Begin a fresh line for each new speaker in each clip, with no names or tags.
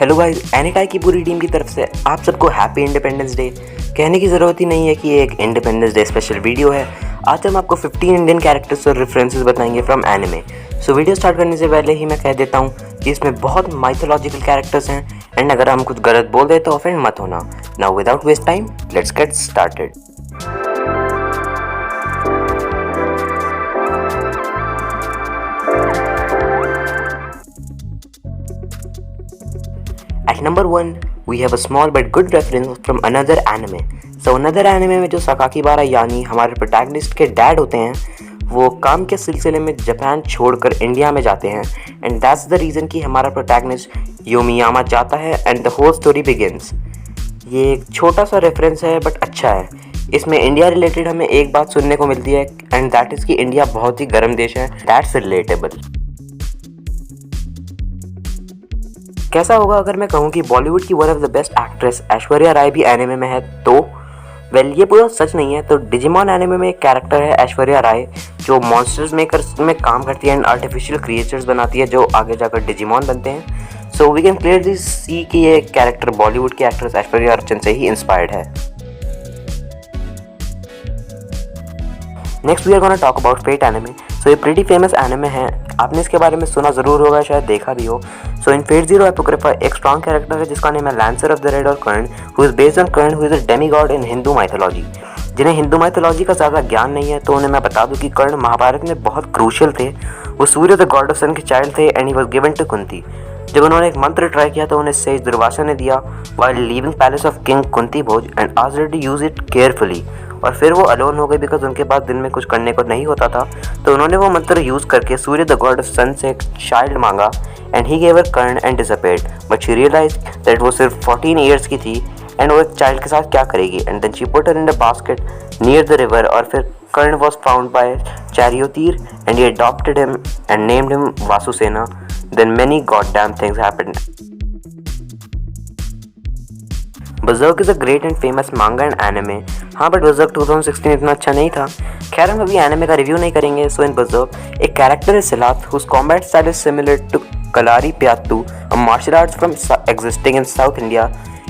Hello guys, एनिकाई की पूरी team की तरफ से आप सबको हैप्पी इंडिपेंडेंस डे। कहने की ज़रूरत ही नहीं है कि ये एक इंडिपेंडेंस डे स्पेशल वीडियो है। आज हम आपको 15 इंडियन कैरेक्टर्स और रेफरेंसेस बताएंगे from anime. So video start करने से पहले ही मैं कह देता हूँ कि इसमें बहुत माइथोलॉजिकल कैरेक्टर्स हैं एंड अगर हम कुछ गलत बोल दे तो ऑफेंड मत होना। Now without waste time let's get started. At number 1, we have a small but good reference from another anime. So another anime में जो सकाकीबारा यानी हमारे प्रोटैगनिस्ट के डैड होते हैं, वो काम के सिलसिले में जापान छोड़कर इंडिया में जाते हैं एंड दैट्स द रीज़न कि हमारा प्रोटैगनिस्ट योमियामा जाता है and the whole story begins. ये एक छोटा सा रेफरेंस है बट अच्छा है। इसमें इंडिया रिलेटेड हमें एक बात सुनने को मिलती है एंड दैट इज़ कि इंडिया बहुत ही गर्म देश है। That's relatable. कैसा होगा अगर मैं कहूँ कि बॉलीवुड की one of the best actress Aishwarya Rai भी एनिमे में है तो वेल ये पूरा सच नहीं है। तो डिजिमॉन एनिमे में एक कैरेक्टर है ऐश्वर्या राय जो मॉन्स्टर्स मेकर्स में काम करती है एंड आर्टिफिशियल क्रिएचर्स बनाती है जो आगे जाकर डिजिमॉन बनते हैं। So we can clearly see कि ये कैरेक्टर बॉलीवुड की एक्ट्रेस ऐश्वर्या अर्चन से ही इंस्पायर्ड है। Next we are gonna talk about Fate anime. So ये प्रीटी फेमस एनिमे है, आपने इसके बारे में सुना ज़रूर होगा, शायद देखा भी हो। सो इन फेट ज़ीरो एपोक्रिफा एक स्ट्रॉन्ग कैरेक्टर है जिसका नेम है लैंसर ऑफ द रेड और Karna, who is based on Karna who is a demigod in Hindu mythology. जिन्हें हिंदू माइथोलॉजी का ज़्यादा ज्ञान नहीं है तो उन्हें मैं बता दूं कि कर्ण महाभारत में बहुत क्रूशियल थे। वो Surya the god of sun के चाइल्ड थे and he was given to Kunti. जब उन्होंने एक मंत्र ट्राई किया तो उन्हें सेज दुर्वासा ने दिया while leaving palace of king Kunti Bhoj and asked to use it carefully. और फिर वो अलोन हो गए बिकॉज उनके पास दिन में कुछ करने को नहीं होता था। तो उन्होंने वो मंत्र यूज़ करके Surya the god of sun से एक चाइल्ड मांगा and he gave her Karna and disappeared. But she realize that वो सिर्फ 14 ईयर्स की थी एंड वो एक चाइल्ड के साथ क्या करेगी and then she put her in the basket near the river. और फिर Karna was found by charioteer and he adopted him and named him Vasusena. Then many god damn things happened. Berserk is a great and famous manga and anime. हाँ but Berserk 2016 इतना अच्छा नहीं था। खैर हम अभी एनिमे का रिव्यू नहीं करेंगे। सो इन बर्ज़र्क एक कैरेक्टर है Silat whose combat style is similar to Kalaripayattu, a martial arts from existing in South India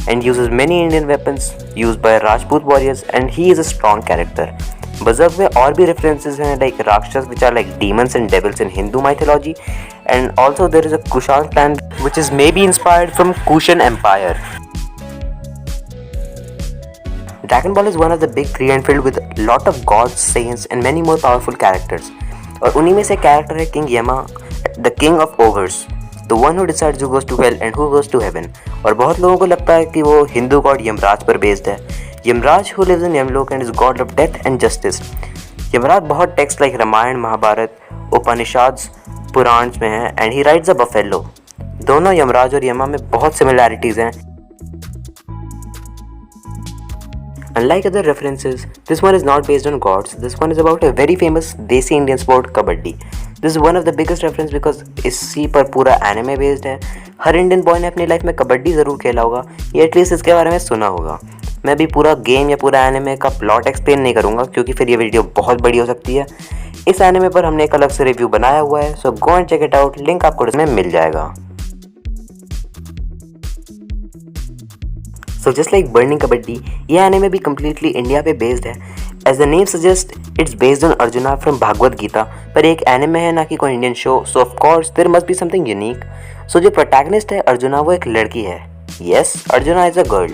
and uses many Indian weapons used by Rajput warriors and he is a strong character. Berserk में और भी references हैं like rakshasa which are like demons and devils in Hindu mythology and also there is a Kushan clan which is maybe inspired from Kushan empire. Dragon Ball is one of the big three and filled with a lot of gods, saints and many more powerful characters. और उन्हीं में से character है king यमा, the king of ogres, the one who decides who goes to hell and who goes to heaven. और बहुत लोगों को लगता है कि वो हिंदू गॉड यमराज पर बेस्ड है। Yamraj who lives in Yamlok and is god of death and justice. Yamraj बहुत टेक्स्ट लाइक रामायण, महाभारत, उपनिषद, पुराण में है and he rides a buffalo. दोनों यमराज और यमा में बहुत सिमिलैरिटीज़ हैं। Unlike other references, this one is not based on gods. This one is about a very famous Desi Indian sport, kabaddi. This is one of the biggest reference because इसी पर पूरा anime based है। हर Indian boy ने अपनी life में कबड्डी ज़रूर खेला होगा या एटलीस्ट इसके बारे में सुना होगा। मैं भी पूरा गेम या पूरा एनिमे का प्लॉट एक्सप्लेन नहीं करूँगा क्योंकि फिर ये वीडियो बहुत बड़ी हो सकती है। इस एनिमे पर हमने एक अलग से रिव्यू बनाया हुआ है, so go and check it out, link आपको इसमें मिल जाएगा। So just like Burning Kabaddi, ये एनिमे भी completely इंडिया पे बेस्ड है। As the name suggests, it's based on Arjuna from Bhagavad Gita, पर एक एनिमे है ना कि कोई Indian show, so of course there must be something unique. So जो प्रोटैगनिस्ट है अर्जुना वो एक लड़की है। Yes, arjuna is a girl.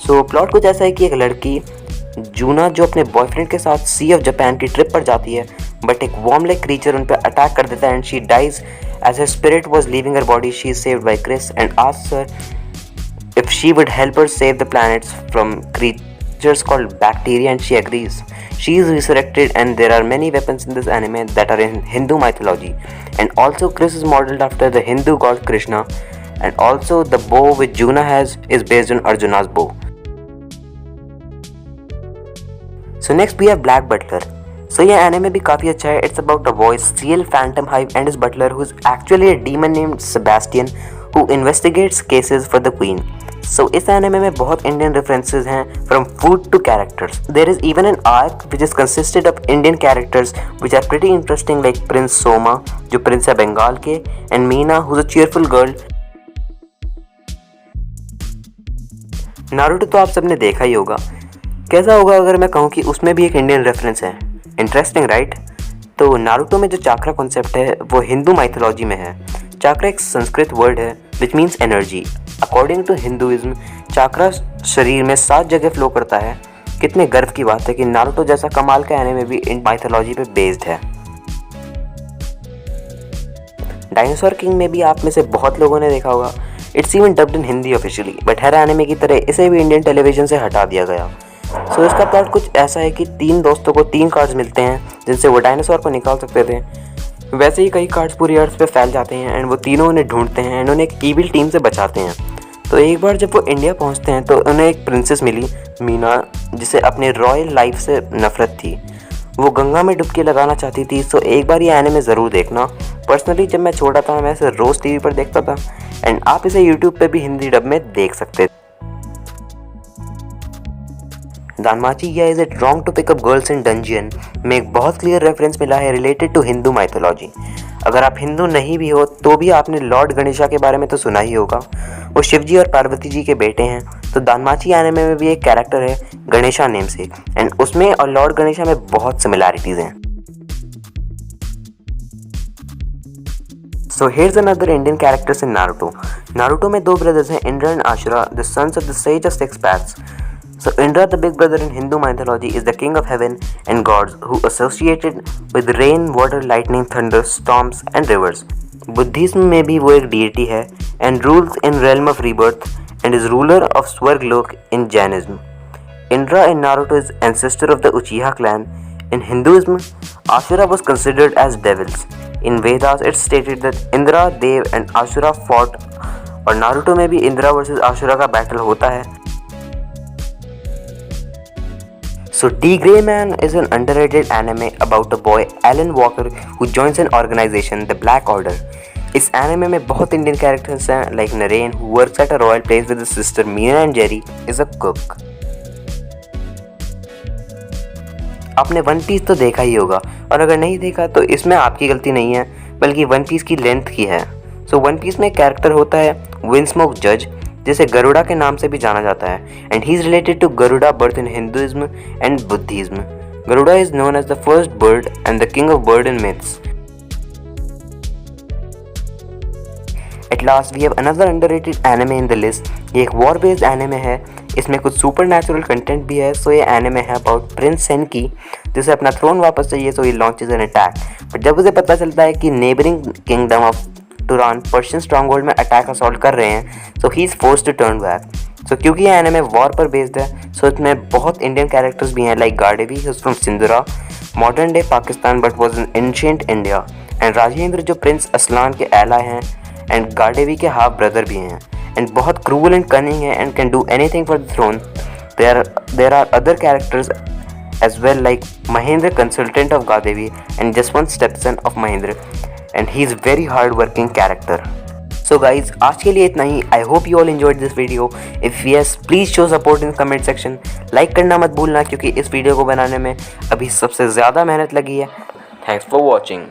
So plot कुछ ऐसा है कि एक लड़की जूना जो अपने बॉयफ्रेंड के साथ सी ऑफ जापान की ट्रिप पर जाती है बट एक वॉर्म लाइक क्रीचर उन पर अटैक कर देता है and she dies as her spirit was leaving her body. She is saved by Chris and asks her if she would help her save the planets from creatures called bacteria and she agrees. She is resurrected and there are many weapons in this anime that are in Hindu mythology and also Chris is modeled after the Hindu god Krishna and also the bow which Juna has is based on Arjuna's bow. So next we have Black Butler. So ये anime भी काफ़ी अच्छा है। It's about a boy Ciel Phantom Hive and his butler who is actually a demon named Sebastian who investigates cases for the queen. So इस anime में बहुत Indian references हैं from food to characters. There is even an arc which is consisted of Indian characters which are pretty interesting like Prince Soma जो Prince है बंगाल के and Meena who's a cheerful girl Naruto तो आप सबने देखा ही होगा। कैसा होगा अगर मैं कहूँ कि उसमें भी एक इंडियन रेफरेंस है? Interesting right? तो नारुतो में जो चाक्रा कॉन्सेप्ट है वो हिंदू माइथोलॉजी में है। चाक्रा एक संस्कृत वर्ड है which means energy. According to Hinduism chakra शरीर में 7 जगह फ्लो करता है। कितने गर्व की बात है कि नारुतो जैसा कमाल का एनिमे भी इन माइथोलॉजी पे बेस्ड है। डायनासोर किंग में भी आप में से बहुत लोगों ने देखा होगा। It's even dubbed in Hindi officially, but her anime की तरह इसे भी इंडियन टेलीविजन से हटा दिया गया। सो इसका प्लॉट कुछ ऐसा है कि 3 दोस्तों को 3 कार्ड्स मिलते हैं जिनसे वो डायनासोर को निकाल सकते थे। वैसे ही कई कार्ड्स पूरी अर्थ पे फैल जाते हैं एंड वो तीनों उन्हें ढूंढते हैं एंड उन्हें एक ईविल टीम से बचाते हैं। तो एक बार जब वो इंडिया पहुंचते हैं तो उन्हें एक प्रिंसेस मिली, मीना, जिसे अपने रॉयल लाइफ से नफरत थी। वो गंगा में डुबकी लगाना चाहती थी। सो एक बार ये एनिमे ज़रूर देखना। पर्सनली जब मैं छोटा था मैं इसे रोज़ टीवी पर देखता था एंड आप इसे यूट्यूब पे भी हिंदी डब में देख सकते थे। दानमाची या is it wrong to pick up girls in dungeon में एक बहुत क्लियर रेफरेंस मिला है रिलेटेड टू हिंदू माइथोलॉजी। अगर आप हिंदू नहीं भी हो तो भी आपने लॉर्ड गणेशा के बारे में तो सुना ही होगा। वो शिवजी और पार्वती जी के बेटे हैं। तो दानमाची एनिमे में भी एक कैरेक्टर है गणेशा नेम से एंड उसमें और लॉर्ड गणेशा में बहुत सिमिलैरिटीज हैं। So here's another Indian characters in Naruto. Naruto में 2 brothers हैं, Indra and Ashura, the sons of the sage of 6 paths. So Indra, the big brother in Hindu mythology, is the king of heaven and gods who associated with rain, water, lightning, thunder, storms and rivers. Buddhism में भी वो एक deity है and rules in realm of rebirth and is ruler of Swarglok in Jainism. Indra in Naruto is ancestor of the Uchiha clan. In Hinduism, Ashura was considered as devils. In Vedas, it's stated that Indra, Dev and Ashura fought और Naruto में भी Indira versus Ashura का battle होता है। So D Grey Man is an underrated anime about a boy Alan Walker who joins an organization, the Black Order. इस anime में बहुत Indian characters हैं like Naren who works at a royal place with his sister Meena and Jerry is a cook. आपने one piece तो देखा ही होगा और अगर नहीं देखा तो इसमें आपकी गलती नहीं है बल्कि वन पीस की लेंथ की है। सो वन पीस में एक कैरेक्टर होता है विंडस्मोक जज जिसे गरुड़ा के नाम से भी जाना जाता है and he is related to Garuda birth in Hinduism and Buddhism. Garuda is known as the first bird and the king of bird in myths. At last we have another underrated anime in the list. ये एक war based anime है। इसमें कुछ super natural content भी है। सो ये anime है about Prince सेनकी जिसे अपना थ्रोन वापस चाहिए। So he launches an attack, but जब उसे पता चलता है कि neighbouring kingdom of Turan Persian stronghold में अटैक असॉल्ट कर रहे हैं so he is forced to turn back. So क्योंकि ये एनिमे वॉर पर बेस्ड है सो इसमें बहुत इंडियन कैरेक्टर्स भी हैं like Gadhevi who is from Sindhura, modern day Pakistan but was in ancient India, and Rajendra जो प्रिंस असलान के एला हैं एंड गार्डेवी के हाफ ब्रदर भी हैं एंड बहुत क्रूअल एंड कनिंग है and can do anything for the throne. There are other characters as well like Mahendra consultant of Gadhevi and Jaswant stepson of Mahendra and he is very hard working character. So guys आज के लिए इतना ही। I hope you all enjoyed this video. If yes please show support in comment section. Like करना मत भूलना क्योंकि इस वीडियो को बनाने में अभी सबसे ज़्यादा मेहनत लगी है। Thanks for watching.